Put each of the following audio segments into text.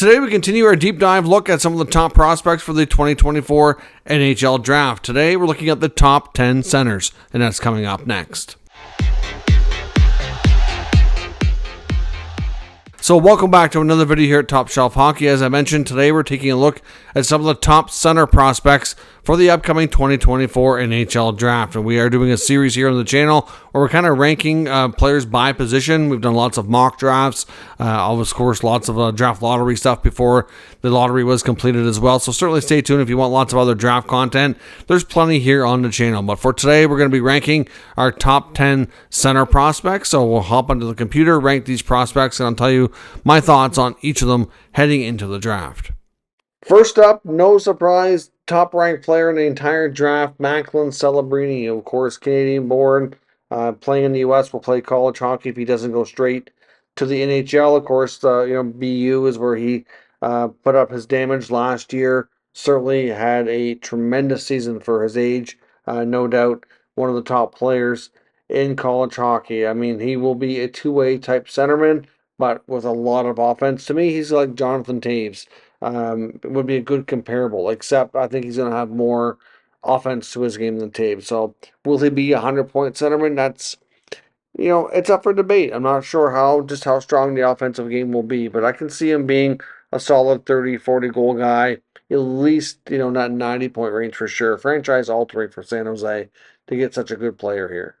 today we continue our deep dive look at some of the top prospects for the 2024 NHL Draft. Today we're looking at the top 10 centers, and that's coming up next. So welcome back to another video here at Top Shelf Hockey. As I mentioned, today we're taking a look at some of the top center prospects for the upcoming 2024 NHL Draft. And we are doing a series here on the channel where we're kind of ranking players by position. We've done lots of mock drafts, of course, lots of draft lottery stuff before the lottery was completed as well. So certainly stay tuned if you want lots of other draft content. There's plenty here on the channel. But for today, we're going to be ranking our top 10 center prospects. So we'll hop onto the computer, rank these prospects, and I'll tell you my thoughts on each of them heading into the draft. First up, no surprise, top-ranked player in the entire draft, Macklin Celebrini, of course, Canadian-born, playing in the U.S., will play college hockey if he doesn't go straight to the NHL. Of course, BU is where he put up his damage last year. Certainly had a tremendous season for his age. No doubt one of the top players in college hockey. I mean, he will be a two-way type centerman, but with a lot of offense. To me, he's like Jonathan Toews. It would be a good comparable, except I think he's going to have more offense to his game than Toews. So will he be a 100-point centerman? That's, it's up for debate. I'm not sure how strong the offensive game will be, but I can see him being a solid 30, 40 goal guy, at least, not 90-point range for sure. Franchise altering for San Jose to get such a good player here.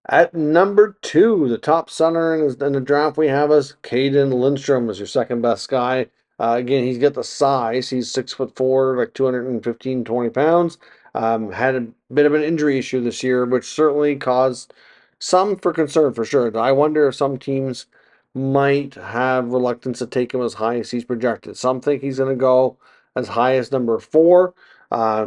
At number 2, the top center in the draft we have is Kaden Lindstrom as your second best guy. Again, he's got the size. He's 6'4", like 215, 20 pounds. Had a bit of an injury issue this year, which certainly caused some for concern for sure. I wonder if some teams might have reluctance to take him as high as he's projected. Some think he's going to go as high as number 4.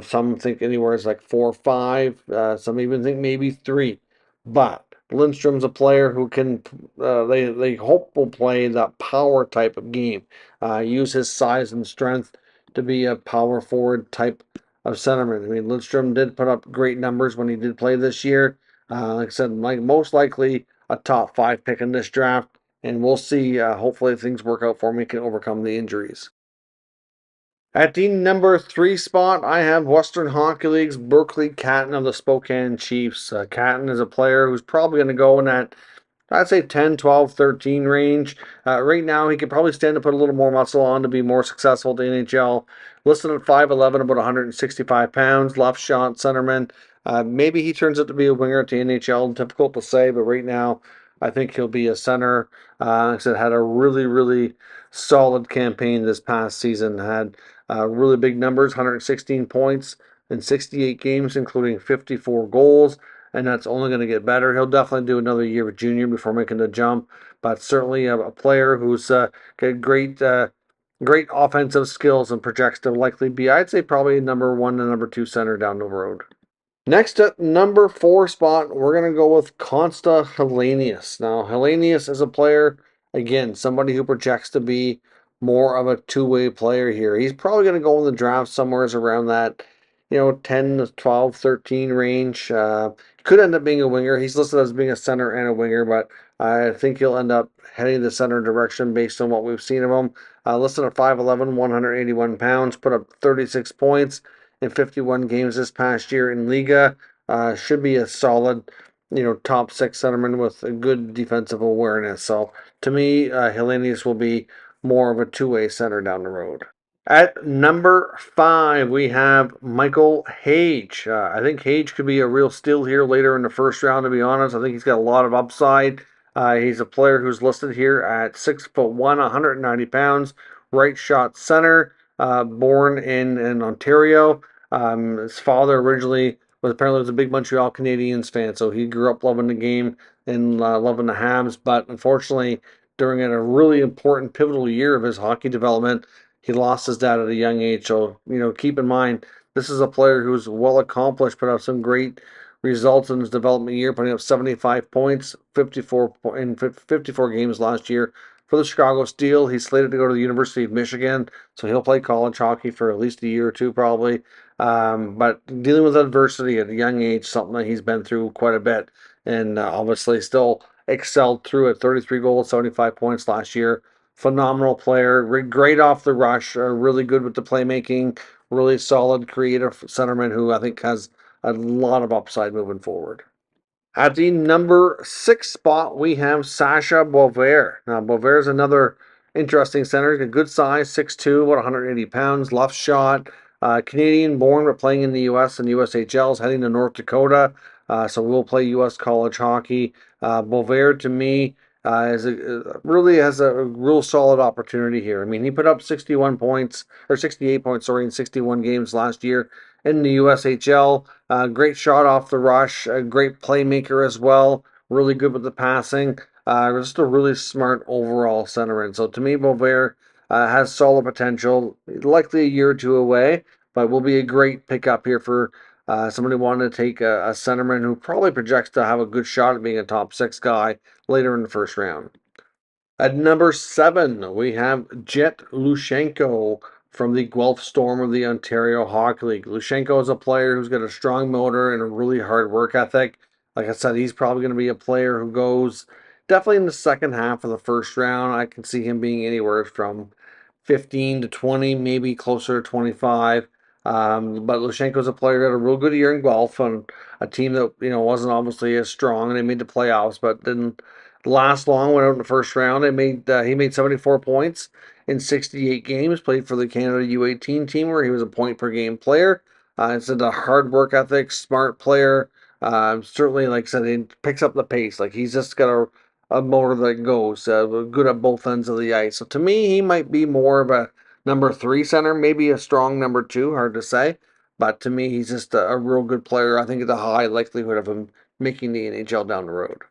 Some think anywhere as like 4 or 5. Some even think maybe 3. But Lindstrom's a player who can, they hope will play that power type of game. Use his size and strength to be a power forward type of centerman. I mean, Lindstrom did put up great numbers when he did play this year. Like I said, most likely a top 5 pick in this draft. And we'll see, hopefully things work out for him. He can overcome the injuries. At the number 3 spot, I have Western Hockey League's Berkly Catton of the Spokane Chiefs. Catton is a player who's probably going to go in that, I'd say, 10, 12, 13 range. Right now, he could probably stand to put a little more muscle on to be more successful at the NHL. Listed at 5'11", about 165 pounds, left shot centerman. Maybe he turns out to be a winger at the NHL. Difficult to say, but right now, I think he'll be a center. Like I said, had a really, really solid campaign this past season. Had really big numbers, 116 points in 68 games, including 54 goals, and that's only going to get better. He'll definitely do another year with junior before making the jump, but certainly a player who's got great offensive skills and projects to likely be, I'd say, probably number 1 and number 2 center down the road. Next at number 4 spot, we're going to go with Konsta Helenius. Now, Helenius is a player, again, somebody who projects to be more of a two-way player here. He's probably going to go in the draft somewhere around that, 10 to 12, 13 range. Could end up being a winger. He's listed as being a center and a winger, but I think he'll end up heading the center direction based on what we've seen of him. Listed at 5'11", 181 pounds, put up 36 points in 51 games this past year in Liga. Should be a solid, top 6 centerman with a good defensive awareness. So to me, Helenius will be more of a two-way center down the road. At number 5, we have Michael Hage. I think Hage could be a real steal here later in the first round, to be honest. I think he's got a lot of upside. He's a player who's listed here at 6'1", 190 pounds, right shot center, born in Ontario. His father originally was a big Montreal Canadiens fan, so he grew up loving the game and loving the Habs, but unfortunately, during a really important pivotal year of his hockey development, he lost his dad at a young age. So, keep in mind, this is a player who's well accomplished, put up some great results in his development year, putting up 75 points, 54 games last year for the Chicago Steel. He's slated to go to the University of Michigan, so he'll play college hockey for at least a year or two probably. But dealing with adversity at a young age, something that he's been through quite a bit, and obviously still excelled through it. 33 goals, 75 points last year phenomenal player, great off the rush, really good with the playmaking, really solid, creative centerman who I think has a lot of upside moving forward. At the number 6 spot, we have Sacha Boisvert. Now, Boisvert is another interesting center. He's a good size, 6'2", about 180 pounds, left shot. Canadian born, but playing in the U.S. and USHL, is heading to North Dakota. So we'll play U.S. college hockey. Boisvert, to me, really has a real solid opportunity here. I mean, he put up 68 points, in 61 games last year in the USHL. Great shot off the rush, a great playmaker as well, really good with the passing. Just a really smart overall centerman. So to me, Boisvert has solid potential, likely a year or two away, but will be a great pickup here for somebody wanting to take a centerman who probably projects to have a good shot at being a top 6 guy later in the first round. At number 7, we have Jett Luchanko from the Guelph Storm of the Ontario Hockey League. Luchanko is a player who's got a strong motor and a really hard work ethic. Like I said, he's probably going to be a player who goes definitely in the second half of the first round. I can see him being anywhere from 15 to 20, maybe closer to 25. But Luchanko's a player who had a real good year in Guelph on a team that wasn't obviously as strong, and they made the playoffs, but didn't last long. Went out in the first round. He made 74 points in 68 games. Played for the Canada U18 team, where he was a point per game player. It's a hard work ethic, smart player. Certainly, like I said, he picks up the pace. Like he's just got a motor that goes. Good at both ends of the ice. So to me, he might be more of a number 3 center, maybe a strong number 2. Hard to say. But to me, he's just a real good player. I think it's a high likelihood of him making the NHL down the road.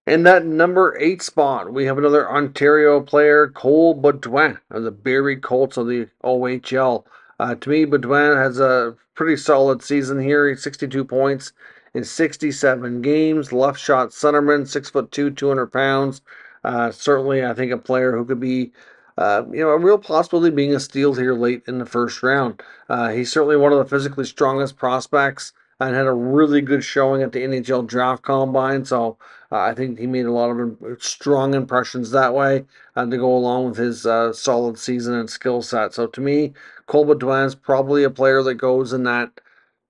In that number 8 spot, we have another Ontario player, Cole Beaudoin of the Barrie Colts of the OHL. To me, Beaudoin has a pretty solid season here. He's 62 points in 67 games. Left shot centerman, 6'2", 200 pounds. Certainly, I think a player who could be, a real possibility of being a steal here late in the first round. He's certainly one of the physically strongest prospects and had a really good showing at the NHL Draft Combine. So I think he made a lot of strong impressions that way to go along with his solid season and skill set. So to me, Cole Beaudoin is probably a player that goes in that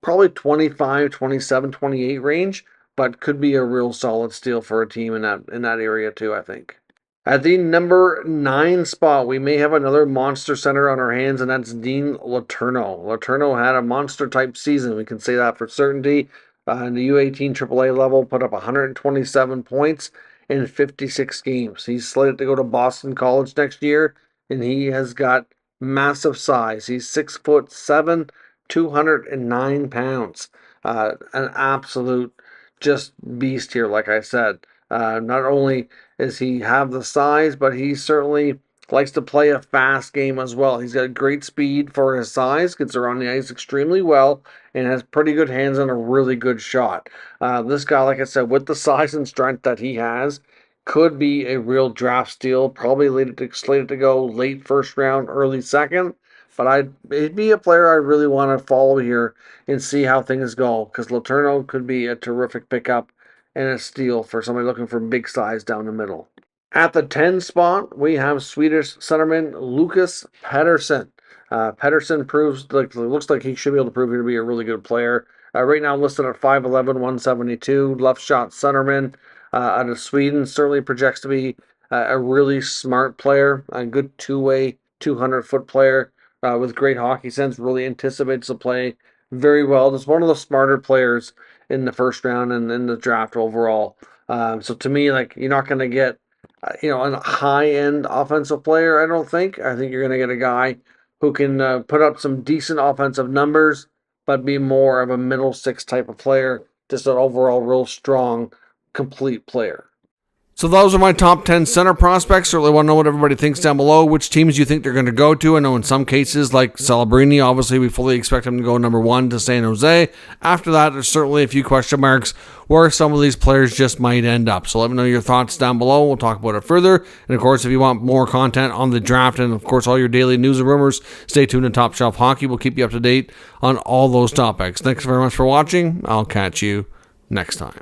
probably 25, 27, 28 range, but could be a real solid steal for a team in that area too, I think. At the number 9 spot, we may have another monster center on our hands, and that's Dean Letourneau. Letourneau had a monster-type season. We can say that for certainty. In the U18 AAA level, put up 127 points in 56 games. He's slated to go to Boston College next year, and he has got massive size. He's 6'7", 209 pounds. An absolute just beast here, like I said. Not only does he have the size, but he certainly likes to play a fast game as well. He's got great speed for his size, gets around the ice extremely well, and has pretty good hands and a really good shot. This guy, like I said, with the size and strength that he has, could be a real draft steal, probably slated to go late first round, early second. But it'd be a player I really want to follow here and see how things go, because Letourneau could be a terrific pickup and a steal for somebody looking for big size down the middle. At the 10 spot, we have Swedish centerman Lucas Pettersson. Pettersson looks like he should be able to prove here to be a really good player. Right now listed at 5'11", 172, left shot centerman out of Sweden. Certainly projects to be a really smart player, a good two-way, 200-foot player with great hockey sense. Really anticipates to play very well. Just one of the smarter players in the first round and in the draft overall. So to me, like, you're not going to get a high-end offensive player, I don't think. I think you're going to get a guy who can put up some decent offensive numbers, but be more of a middle 6 type of player. Just an overall real strong, complete player. So those are my top 10 center prospects. Certainly want to know what everybody thinks down below. Which teams you think they're going to go to. I know in some cases, like Celebrini, obviously we fully expect him to go number 1 to San Jose. After that, there's certainly a few question marks where some of these players just might end up. So let me know your thoughts down below. We'll talk about it further. And of course, if you want more content on the draft and of course all your daily news and rumors, stay tuned to Top Shelf Hockey. We'll keep you up to date on all those topics. Thanks very much for watching. I'll catch you next time.